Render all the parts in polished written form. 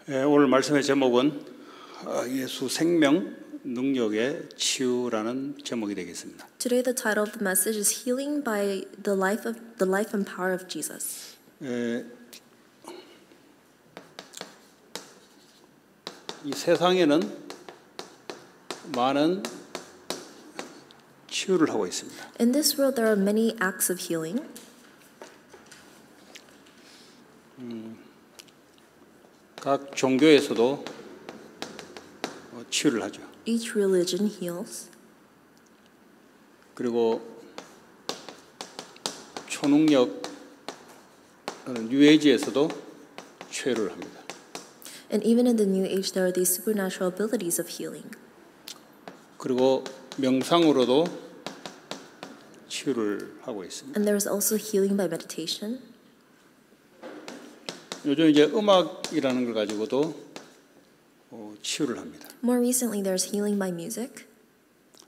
오늘 말씀의 제목은 예수 생명 능력의 치유라는 제목이 되겠습니다. Today the title of the message is Healing by the life and power of Jesus. 이 세상에는 많은 치유를 하고 있습니다. In this world there are many acts of healing. 각 종교에서도 치유를 하죠. Each religion heals. 그리고 초능력 뉴에이지에서도 치유를 합니다. And even in the New Age there are these supernatural abilities of healing. 그리고 명상으로도 치유를 하고 있습니다. And there is also healing by meditation. 요즘 이제 음악이라는 걸 가지고도 치유를 합니다. More recently there's healing by music.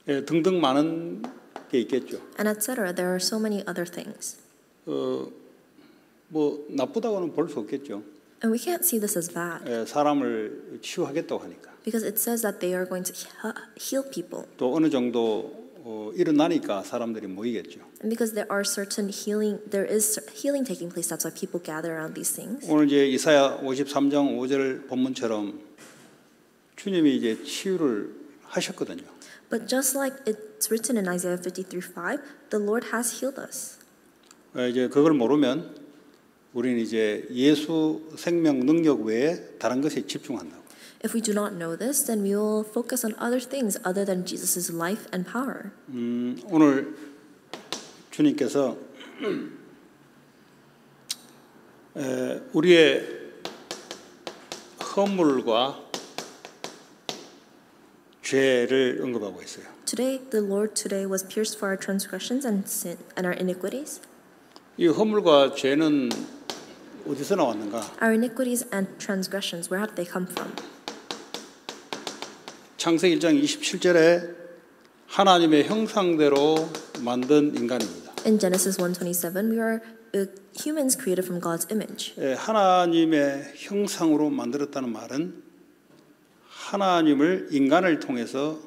등등 많은 게 있겠죠. And etc. There are so many other things. 뭐 나쁘다고는 볼 수 없겠죠. And we can't see this as bad. 사람을 치유하겠다고 하니까. Because it says that they are going to heal people. 또 어느 정도 일어나니까 사람들이 모이겠죠. And because there is healing taking place, that's why people gather around these things. 오늘 이제 이사야 53장 5절 본문처럼 주님이 이제 치유를 하셨거든요. But just like it's written in Isaiah 53:5, the Lord has healed us. 이제 그걸 모르면 우리는 이제 예수 생명 능력 외에 다른 것에 집중한다고. If we do not know this, then we will focus on other things other than Jesus' life and power. 오늘 주님께서 우리의 허물과 죄를 언급하고 있어요. The Lord was pierced for our transgressions and sin and our iniquities. 이 허물과 죄는 어디서 나왔는가? Our iniquities and transgressions, where have they come from? 창세기 1장 27절에 하나님의 형상대로 만든 인간입니다. In Genesis 1:27, we are humans created from God's image. 하나님의 형상으로 만들었다는 말은 하나님을 인간을 통해서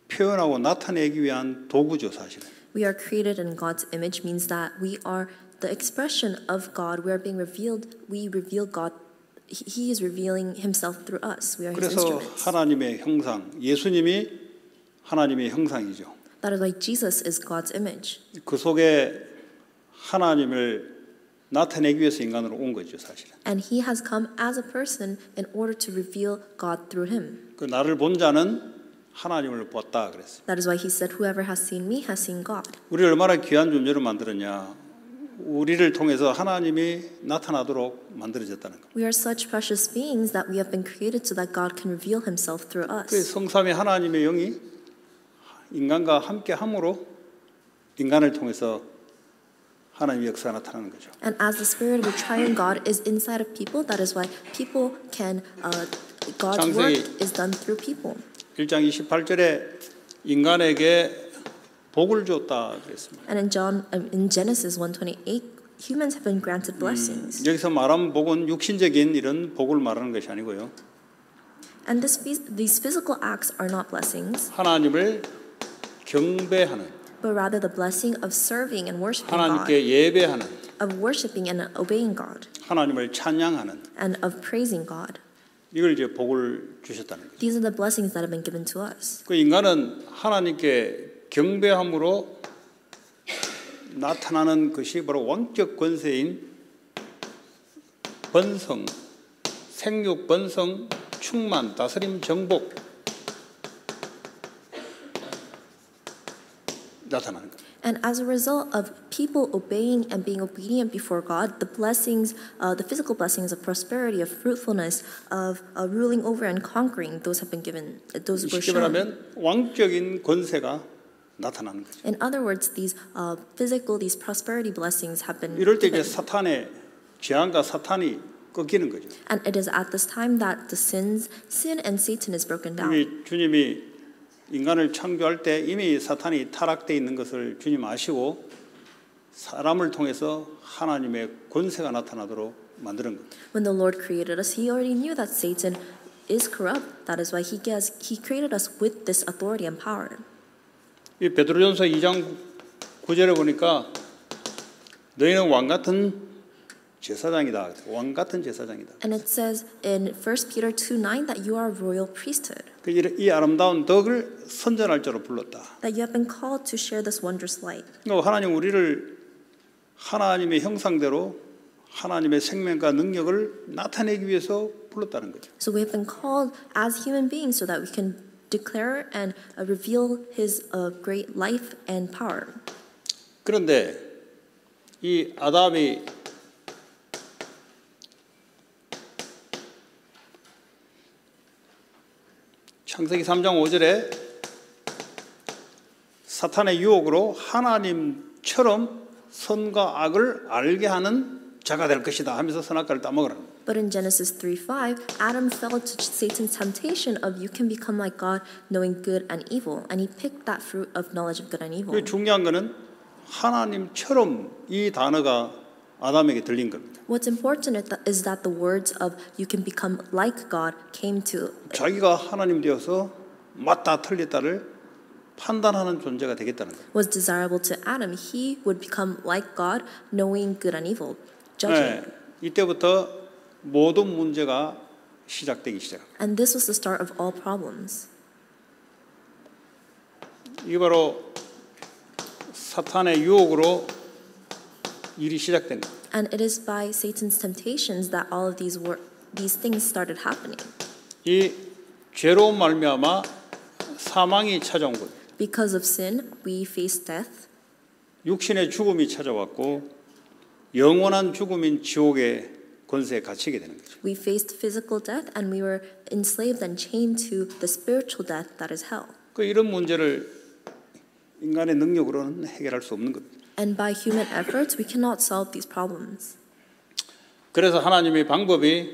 표현하고 나타내기 위한 도구죠, 사실은. We are created in God's image means that we are the expression of God. We are being revealed. We reveal God. He is revealing Himself through us. We are His 그래서 instruments. 하나님의 형상, 예수님이 하나님의 형상이죠. That is why Jesus is God's image. 그 속에 하나님을 나타내기 위해서 인간으로 온 거죠, 사실은. And He has come as a person in order to reveal God through Him. 그 나를 본 자는 하나님을 보았다 그랬어요. That is why He said, "Whoever has seen me has seen God." 우리를 얼마나 귀한 존재로 만들었냐. 우리를 통해서 하나님이 나타나도록 만들어졌다는 것. We are such precious beings that we have been created so that God can reveal Himself through 그 us. 성삼위 하나님의 영이 인간과 함께 함으로 인간을 통해서 하나님의 역사가 나타나는 거죠. And as the Spirit of the Triune God is inside of people, that is why people can God's work is done through people. 1장 28절에 인간에게 복을 줬다 그랬습니다. And in Genesis 1:28, humans have been granted blessings. 여기서 말하는 복은 육신적인 이런 복을 말하는 것이 아니고요. And these physical acts are not blessings, 하나님을 경배하는, but rather the blessing of serving and worshiping God, 하나님께 예배하는, of worshiping and obeying God, 하나님을 찬양하는, and of praising God. 이걸 이제 복을 주셨다는 거죠. These are the blessings that have been given to us. 그 인간은 하나님께 경배함으로 나타나는 것이 바로 왕적 권세인 번성, 생육 번성, 충만, 다스림, 정복 나타나는 거예요. And as a result of people obeying and being obedient before God, the blessings, the physical blessings of prosperity, of fruitfulness, of ruling over and conquering, those have been given. Those were 쉽게 shown. 말하면 왕적인 권세가 나타나는 거죠. In other words, these prosperity blessings have been 이럴 때 이제 given. 사탄의 재앙과 사탄이 꺾이는 거죠. And it is at this time that the sin and Satan is broken down. 이미 주님이 인간을 창조할 때 이미 사탄이 타락되어 있는 것을 주님 아시고 사람을 통해서 하나님의 권세가 나타나도록 만드는 겁니다. When the Lord created us, He already knew that Satan is corrupt. That is why He created us with this authority and power. 이 베드로전서 2장 9절에 보니까 너희는 왕 같은 제사장이다. 왕 같은 제사장이다. And it says in 1 Peter 2:9 that you are a royal priesthood. 이 아름다운 덕을 선전할 자로 불렀다. That you have been called to share this wondrous light. 하나님 우리를 하나님의 형상대로 하나님의 생명과 능력을 나타내기 위해서 불렀다는 거죠. So we have been called as human beings so that we can declare and reveal His great life and power. 그런데 이 아담이 창세기 3장 5절에 사탄의 유혹으로 하나님처럼 선과 악을 알게 하는 자가 될 것이다 하면서 선악과를 따먹으라는 거예요. But in Genesis 3:5, Adam fell to Satan's temptation of you can become like God, knowing good and evil, and he picked that fruit of knowledge of good and evil. 중요한 거는 하나님처럼 이 단어가 아담에게 들린 겁니다. What's important is that the words of you can become like God came to 자기가 하나님 되어서 맞다 틀렸다를 판단하는 존재가 되겠다는 거예요. was desirable to Adam. He would become like God, knowing good and evil, judging. 이때부터 모든 문제가 시작되기 시작합니다. And this was the start of all problems. 이게 바로 사탄의 유혹으로 일이 시작된 거예요. And it is by Satan's temptations that all of these things started happening. 이 죄로 말미암아 사망이 찾아온 거예요. Because of sin, we face death. 육신의 죽음이 찾아왔고 영원한 죽음인 지옥의 권세에 갇히게 되는 거죠. We faced physical death and we were enslaved and chained to the spiritual death that is hell. 이런 문제를 인간의 능력으로는 해결할 수 없는 겁니다. And by human efforts, we cannot solve these problems. 그래서 하나님의 방법이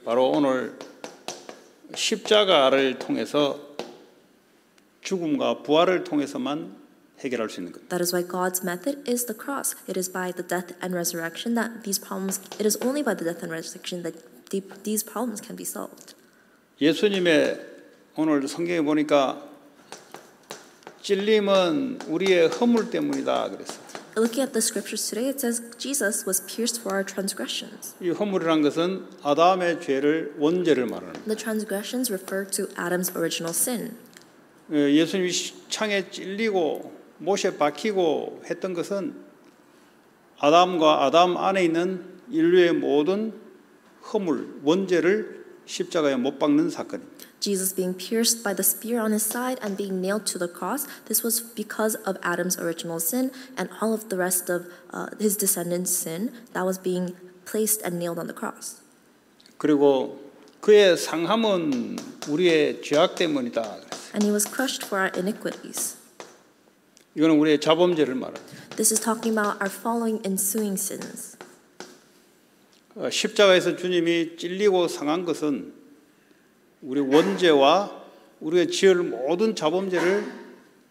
바로 오늘 십자가를 통해서 죽음과 부활을 통해서만 해결할 수 있는 겁니다. That is why God's method is the cross. It is by the death and resurrection that these problems. It is only by the death and resurrection that these problems can be solved. 예수님의 오늘 성경에 보니까 찔림은 우리의 허물 때문이다 그랬어요. Looking at the scriptures today, it says Jesus was pierced for our transgressions. 이 허물이란 것은 아담의 죄를 원죄를 말하는 거예요. The transgressions refer to Adam's original sin. 예수님이 창에 찔리고 못에 박히고 했던 것은 아담과 아담 안에 있는 인류의 모든 허물, 원죄를 십자가에 못 박는 사건입니다. Jesus being pierced by the spear on his side and being nailed to the cross, this was because of Adam's original sin and all of the rest of his descendants' sin that was being placed and nailed on the cross. 그리고 그의 상함은 우리의 죄악 때문이다. And he was crushed for our iniquities. 이거는 우리의 자범죄를 말합니다. This is talking about our following ensuing sins. 십자가에서 주님이 찔리고 상한 것은 우리 원죄와 우리가 지을 모든 자범죄를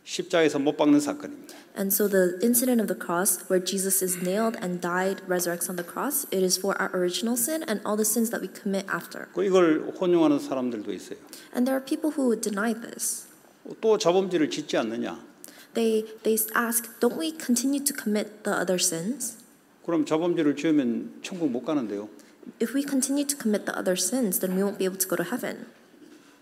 십자가에서 못 박는 사건입니다. And so the incident of the cross where Jesus is nailed and died, resurrects on the cross, it is for our original sin and all the sins that we commit after. 이걸 혼용하는 사람들도 있어요. And there are people who would deny this. 또 자범죄를 짓지 않느냐? They ask, don't we continue to commit the other sins? 그럼 자범죄를 지으면 천국 못 가는데요. If we continue to commit the other sins, then we won't be able to go to heaven.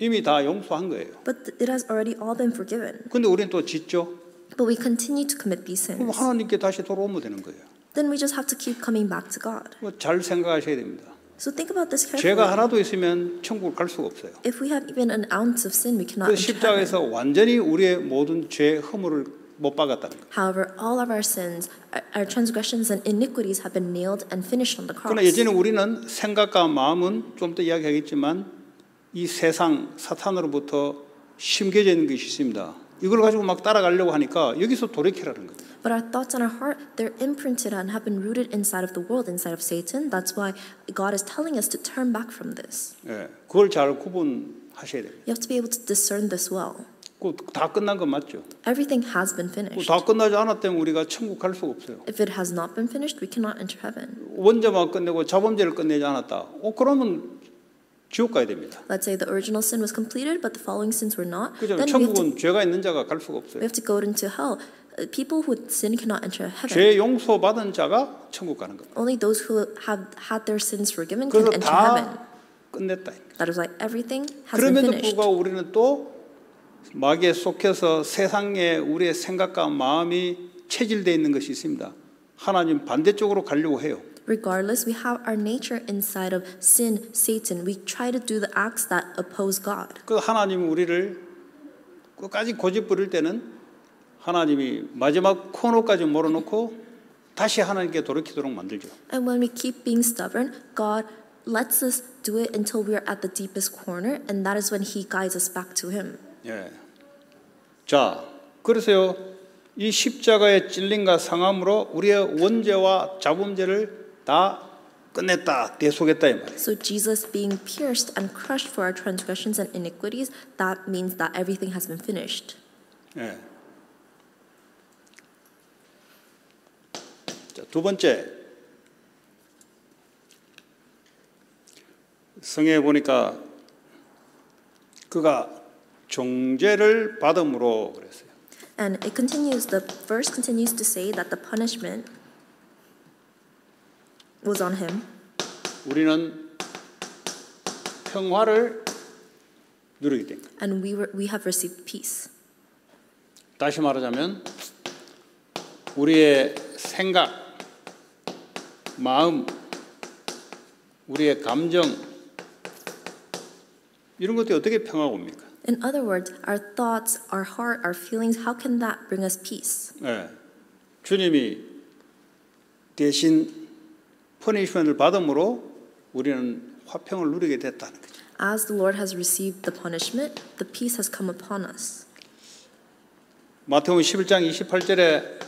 이미 다 용서한 거예요. But it has already all been forgiven. 근데 우리는 또 짓죠. But we continue to commit these 그럼 sins. 하나님께 다시 돌아오면 되는 거예요. Then we just have to keep coming back to God. 잘 생각하셔야 됩니다. So think about this 죄가 carefully. 하나도 있으면 천국을 갈 수가 없어요. If we have even an ounce of sin, we cannot 그 enter heaven. 십자가에서 완전히 우리의 모든 죄 허물을 못 박았다는 거예요. However, all of our sins, our transgressions and iniquities have been nailed and finished on the cross. 그러나 예전에 우리는 생각과 마음은 좀 더 이야기하겠지만 이 세상 사탄으로부터 심겨져 있는 것이 있습니다. 이걸 가지고 막 따라가려고 하니까 여기서 돌이키라는 거예요. But our thoughts and our heart, they're imprinted and have been rooted inside of the world, inside of Satan. That's why God is telling us to turn back from this. 예, 그걸 잘 구분하셔야 됩니다. You have to be able to discern this well. 다 끝난 거 맞죠? Everything has been finished. 다 끝나지 않았다면 우리가 천국 갈 수가 없어요. If it has not been finished, we cannot enter heaven. 원죄만 끝내고 자범죄를 끝내지 않았다. 그러면 지옥 가야 됩니다. Let's say the original sin was completed, but the following sins were not. 그죠? Then 천국은 죄가 있는 자가 갈 수가 we 없어요. have to go into hell. People who sin cannot enter heaven. 죄 용서 받은 자가 천국 가는 겁니다. Only those who have had their sins forgiven can 그래서 enter heaven. 다 끝냈다. That is why everything has been 그럼에도 finished. 불구하고 우리는 또 마귀에 속해서 세상에 우리의 생각과 마음이 체질되어 있는 것이 있습니다. 하나님 반대쪽으로 가려고 해요. Regardless, we have our nature inside of sin, Satan. We try to do the acts that oppose God. 그 하나님 우리를 끝까지 고집 부릴 때는 하나님이 마지막 코너까지 몰아놓고 다시 하나님께 돌이키도록 만들죠. And when we keep being stubborn, God lets us do it until we are at the deepest corner, and that is when He guides us back to Him. 예. 자, 그래서요, 이 십자가의 찔림과 상함으로 우리의 원죄와 자범죄를 다 끝냈다, 대속했다 이 말이에요. So Jesus being pierced and crushed for our transgressions and iniquities, that means that everything has been finished. 예. 자, 두 번째, 성경에 보니까 그가 종죄를 받음으로 그랬어요. And it continues, the verse continues to say that the punishment was on him. 우리는 평화를 누리게 된 거예요. And we have received peace. 다시 말하자면 우리의 생각, 마음, 우리의 감정 이런 것들이 어떻게 평화가 옵니까? In other words, our thoughts, our heart, our feelings, how can that bring us peace? 네. 주님이 대신 퍼니시먼트를 받음으로 우리는 화평을 누리게 됐다는 거죠. As the Lord has received the punishment, the peace has come upon us. 마태복음 11장 28절에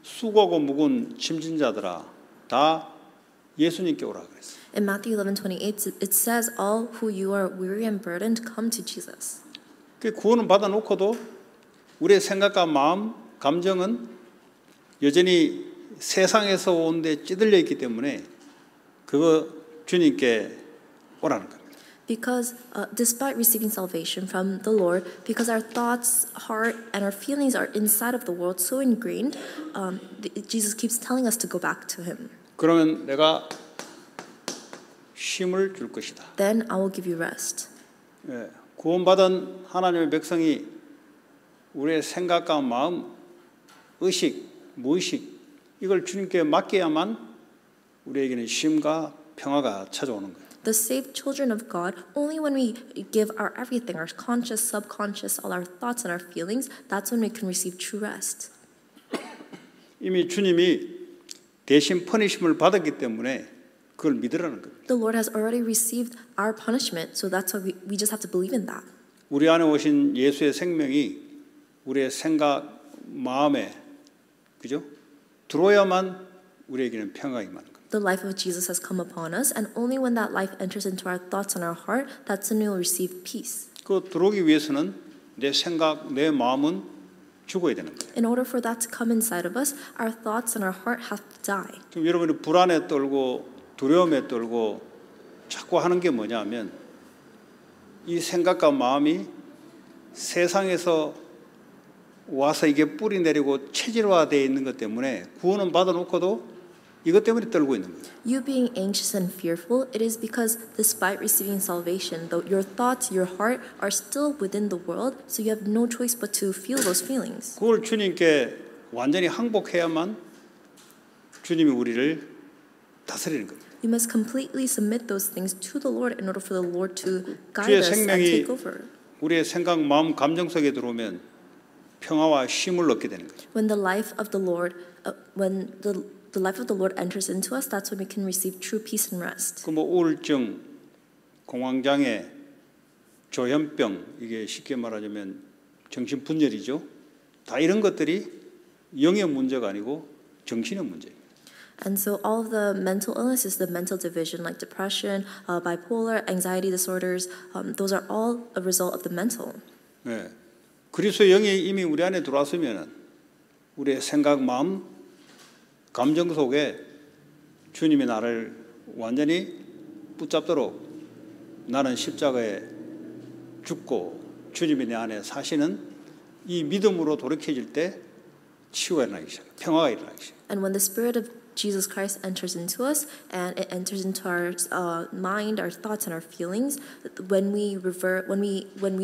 수고하고 무거운 짐진 자들아 다 예수님께 오라 그랬어요. In Matthew 11:28, it says, "All who you are weary and burdened, come to Jesus." 그 구원을 받아놓고도 우리의 생각과 마음, 감정은 여전히 세상에서 온 데 찌들려 있기 때문에 그거 주님께 오라는 겁니다. Because despite receiving salvation from the Lord, because our thoughts, heart, and our feelings are inside of the world so ingrained, Jesus keeps telling us to go back to Him. 그러면 내가 쉼을 줄 것이다. Then I will give you rest. 예, 구원받은 하나님의 백성이 우리의 생각과 마음, 의식, 무의식 이걸 주님께 맡겨야만 우리에게는 쉼과 평화가 찾아오는 거예요. The saved children of God, only when we give our everything, our conscious, subconscious, all our thoughts and our feelings, that's when we can receive true rest. 이미 주님이 대신 퍼니심을 받았기 때문에 그걸 믿으라는 겁니다. The Lord has already received our punishment, so that's why we just have to believe in that. 우리 안에 오신 예수의 생명이 우리의 생각, 마음에 그죠? 들어야만 우리에게는 평화가 임하는 겁니다. The life of Jesus has come upon us, and only when that life enters into our thoughts and our heart, that's when we will receive peace. 그 들어오기 위해서는 내 생각, 내 마음은 죽어야 되는 거예요. In order for that to come inside of us, our thoughts and our heart have to die. 지금 여러분이 불안에 떨고 두려움에 떨고 자꾸 하는 게 뭐냐면 이 생각과 마음이 세상에서 와서 이게 뿌리 내리고 체질화되어 있는 것 때문에 구원은 받아놓고도 이것 때문에 떨고 있는 거예요. You being anxious and fearful, it is because despite receiving salvation, though your thoughts, your heart are still within the world, so you have no choice but to feel those feelings. 그걸 주님께 완전히 항복해야만 주님이 우리를 다스리는 겁니다. You must completely submit those things to the Lord in order for the Lord to guide 주의 us and 생명이 take over. 우리의 생각, 마음, 감정 속에 들어오면 평화와 쉼을 얻게 되는 거죠. When the life of the Lord, when the life of the Lord enters into us, that's when we can receive true peace and rest. 그 뭐 우울증, 공황장애, 조현병 이게 쉽게 말하자면 정신분열이죠. 다 이런 것들이 영의 문제가 아니고 정신의 문제입니다. And so all of the mental illnesses, the mental division like depression, bipolar, anxiety disorders, those are all a result of the mental. 네. 그리스도의 영이 이미 우리 안에 들어왔으면 우리의 생각, 마음, 감정 속에 주님이 나를 완전히 붙잡도록 나는 십자가에 죽고 주님이 내 안에 사시는 이 믿음으로 돌이켜질 때 치유가 일어나기 시작해요. 평화가 일어나기 시작해요. And when the Spirit of Jesus Christ enters into us and it enters into our mind, our thoughts, and our feelings, when we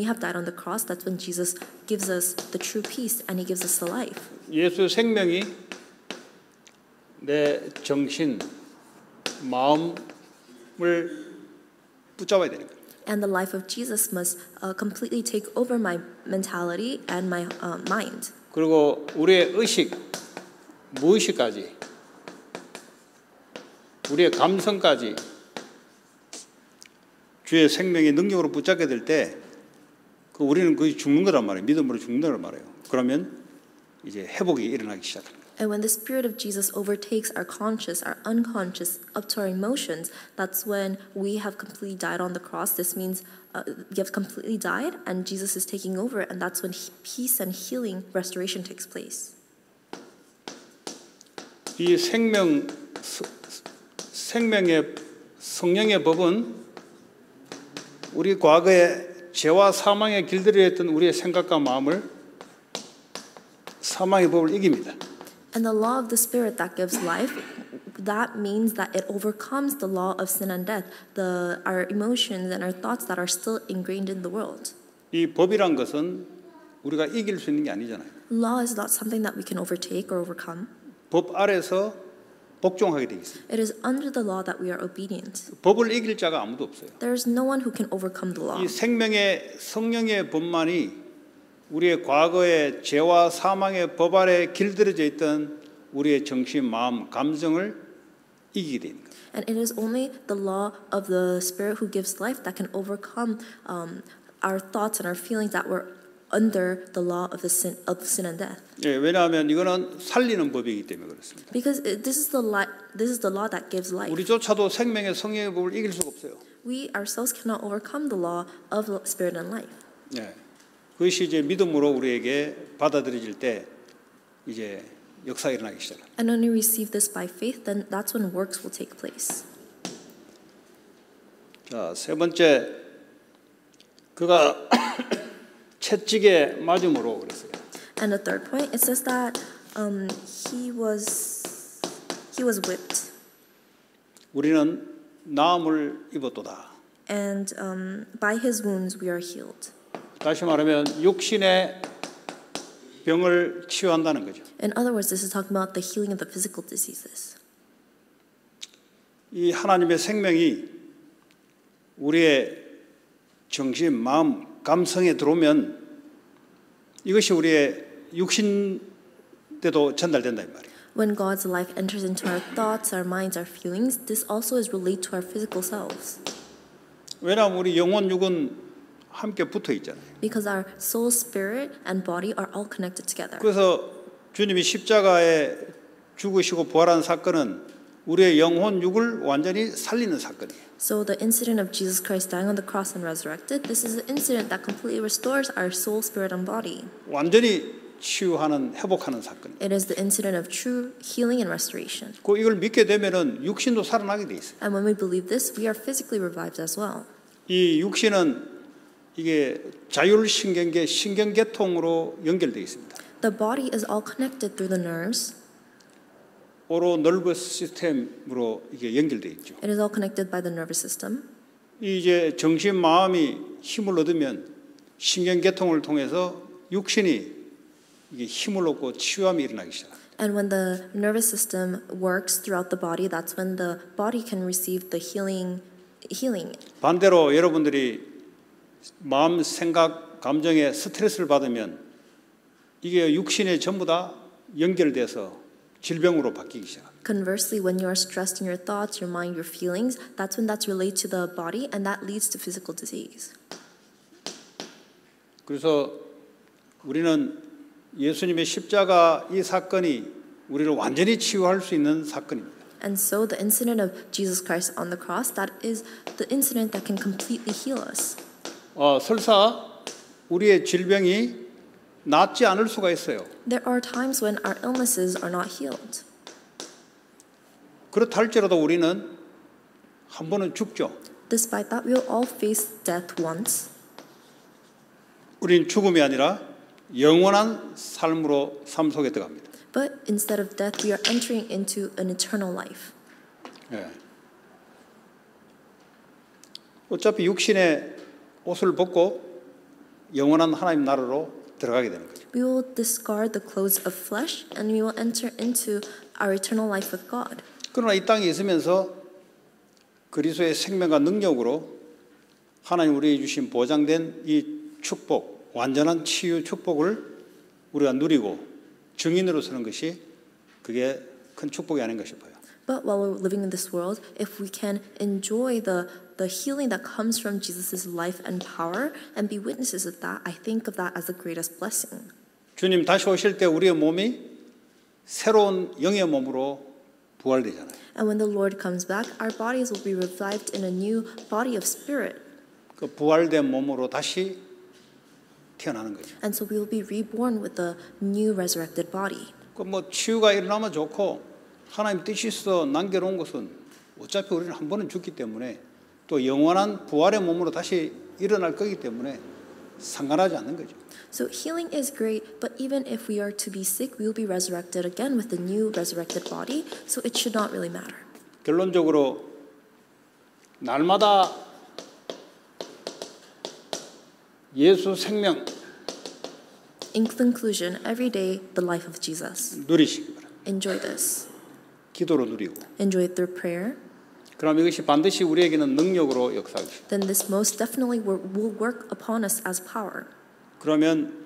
have died on the cross, that's when Jesus gives us the true peace and He gives us the life. 예수 생명이 내 정신, 마음을 붙잡아야 되는 거예요. And the life of Jesus must completely take over my mentality and my mind. 그리고 우리의 의식, 무의식까지, 우리의 감성까지 주의 생명의 능력으로 붙잡게 될 때 우리는 거의 죽는 거란 말이에요. 믿음으로 죽는 거란 말이에요. 그러면 이제 회복이 일어나기 시작합니다. And when the Spirit of Jesus overtakes our conscious, our unconscious, up to our emotions, that's when we have completely died on the cross. This means we have completely died and Jesus is taking over, and that's when peace and healing, restoration takes place. 이 생명의 성령의 법은 우리 과거에 죄와 사망의 길들여 했던 우리의 생각과 마음을 사망의 법을 이깁니다. And the law of the Spirit that gives life, that means that it overcomes the law of sin and death, our emotions and our thoughts that are still ingrained in the world. 이 법이란 것은 우리가 이길 수 있는 게 아니잖아요. Law is not something that we can overtake or overcome. 법 아래서 복종하게 되어 있습니다. It is under the law that we are obedient. 법을 이길 자가 아무도 없어요. There is no one who can overcome the law. 이 생명의 성령의 법만이 우리의 과거의 죄와 사망의 법 아래 길들여져 있던 우리의 정신, 마음, 감정을 이기게 됩니다. And it is only the law of the Spirit who gives life that can overcome our thoughts and our feelings that were under the law of sin and death. 예, 왜냐하면 이거는 살리는 법이기 때문에 그렇습니다. Because this is the law that gives life. 우리조차도 생명의 성령의 법을 이길 수가 없어요. We ourselves cannot overcome the law of the Spirit and life. 예, 그것이 이제 믿음으로 우리에게 받아들여질 때 이제 역사가 일어나기 시작합니다. And when we receive this by faith, then that's when works will take place. 자, 세 번째, 그가 채찍에 맞음으로 그랬어요. And the third point, it says that he was whipped. 우리는 나음을 입었도다. And by his wounds we are healed. 다시 말하면 육신의 병을 치유한다는 거죠. In other words, this is talking about the healing of the physical diseases. 이 하나님의 생명이 우리의 정신, 마음, 감성에 들어오면 이것이 우리의 육신에도 전달된다 이 말이에요. When God's life enters into our thoughts, our minds, our feelings, this also is related to our physical selves. 왜냐하면 우리 영혼, 육은 함께 붙어 있잖아요. Because our soul, spirit, and body are all connected together. 그래서 주님이 십자가에 죽으시고 부활한 사건은 우리의 영혼, 육을 완전히 살리는 사건이에요. So the incident of Jesus Christ dying on the cross and resurrected, this is an incident that completely restores our soul, spirit, and body. 완전히 치유하는, 회복하는 사건이에요. It is the incident of true healing and restoration. 이걸 믿게 되면은 육신도 살아나게 돼 있어요. And when we believe this, we are physically revived as well. 이 육신은 이게 자율신경계, 신경계통으로 연결되어 있습니다. The body is all connected through the nerves. 오로 너버스 시스템으로 이게 연결되어 있죠. It is all connected by the nervous system. 이제 정신, 마음이 힘을 얻으면 신경계통을 통해서 육신이 이게 힘을 얻고 치유함이 일어나기 시작합니다. And when the nervous system works throughout the body, that's when the body can receive the healing. 반대로 여러분들이 마음, 생각, 감정에 스트레스를 받으면 이게 육신에 전부 다 연결돼서 질병으로 바뀌기 시작합니다. Conversely, when you are stressed in your thoughts, your mind, your feelings, that's when that's related to the body and that leads to physical disease. 그래서 우리는 예수님의 십자가 이 사건이 우리를 완전히 치유할 수 있는 사건입니다. And so the incident of Jesus Christ on the cross, that is the incident that can completely heal us. 설사 우리의 질병이 낫지 않을 수가 있어요. There are times when our illnesses are not healed. 그렇다 할지라도 우리는 한 번은 죽죠. Despite that, we will all face death once. 우리는 죽음이 아니라 영원한 삶으로 삶 속에 들어갑니다. But instead of death, we are entering into an eternal life. 예. 어차피 육신의 옷을 벗고 영원한 하나님 나라로 들어가게 되는 거죠. We will discard the clothes of flesh and we will enter into our eternal life with God. 그러나 이 땅에 있으면서 그리스도의 생명과 능력으로 하나님 우리에게 주신 보장된 이 축복, 완전한 치유 축복을 우리가 누리고 증인으로 서는 것이 그게 큰 축복이 아닌가 싶어요. But while we're living in this world, if we can enjoy the healing that comes from Jesus' life and power and be witnesses of that, I think of that as the greatest blessing. 주님 다시 오실 때 우리의 몸이 새로운 영의 몸으로 부활되잖아요. And when the Lord comes back, our bodies will be revived in a new body of spirit. 그 부활된 몸으로 다시 태어나는 거죠. And so we will be reborn with a new resurrected body. 그 뭐 치유가 일어나면 좋고 하나님 뜻이 있어 남겨놓은 것은 어차피 우리는 한 번은 죽기 때문에 또 영원한 부활의 몸으로 다시 일어날 거기 때문에 상관하지 않는 거죠. So healing is great, but even if we are to be sick, we will be resurrected again with the new resurrected body, so it should not really matter. 결론적으로 날마다 예수 생명 In conclusion, every day, the life of Jesus. 누리시기 바랍니다. Enjoy this. 기도로 누리고 Enjoy it through prayer. 그럼 이것이 반드시 우리에게는 능력으로 역사하십니다. Then this most definitely will work upon us as power. 그러면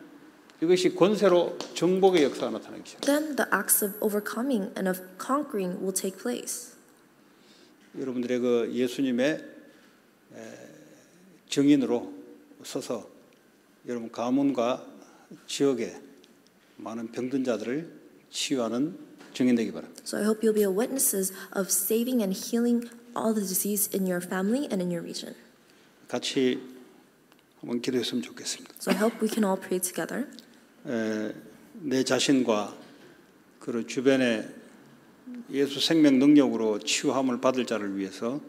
이것이 권세로 정복의 역사가 나타나기 시작합니다. Then the acts of overcoming and of conquering will take place. 여러분들의 그 예수님의 증인으로 서서 여러분 가문과 지역에 많은 병든 자들을 치유하는 증인되기 바랍니다. So I hope you'll be witnesses of saving and healing all the disease in your family and in your region. 같이 한번 기도했으면 좋겠습니다. So I hope we can all pray together. 내 자신과 그 주변에 예수 생명 능력으로 치유함을 받을 자를 위해서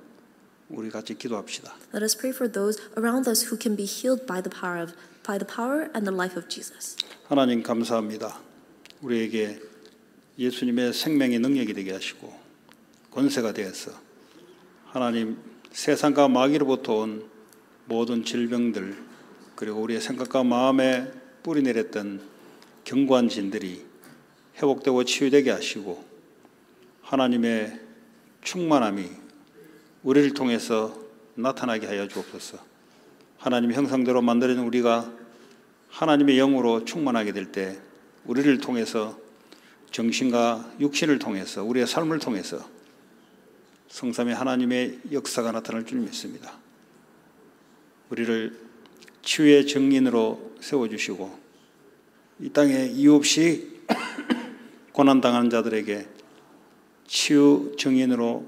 우리 같이 기도합시다. Let us pray for those around us who can be healed by the power and the life of Jesus. 하나님 감사합니다. 우리에게 예수님의 생명의 능력이 되게 하시고 권세가 되어서 하나님 세상과 마귀로부터 온 모든 질병들 그리고 우리의 생각과 마음에 뿌리 내렸던 견고한 진들이 회복되고 치유되게 하시고 하나님의 충만함이 우리를 통해서 나타나게 하여 주옵소서. 하나님의 형상대로 만들어진 우리가 하나님의 영으로 충만하게 될 때 우리를 통해서 정신과 육신을 통해서 우리의 삶을 통해서 성삼의 하나님의 역사가 나타날 줄 믿습니다. 우리를 치유의 증인으로 세워주시고 이 땅에 이유 없이 고난당하는 자들에게 치유 증인으로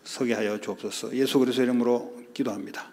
서게 하여 주옵소서. 예수 그리스도의 이름으로 기도합니다.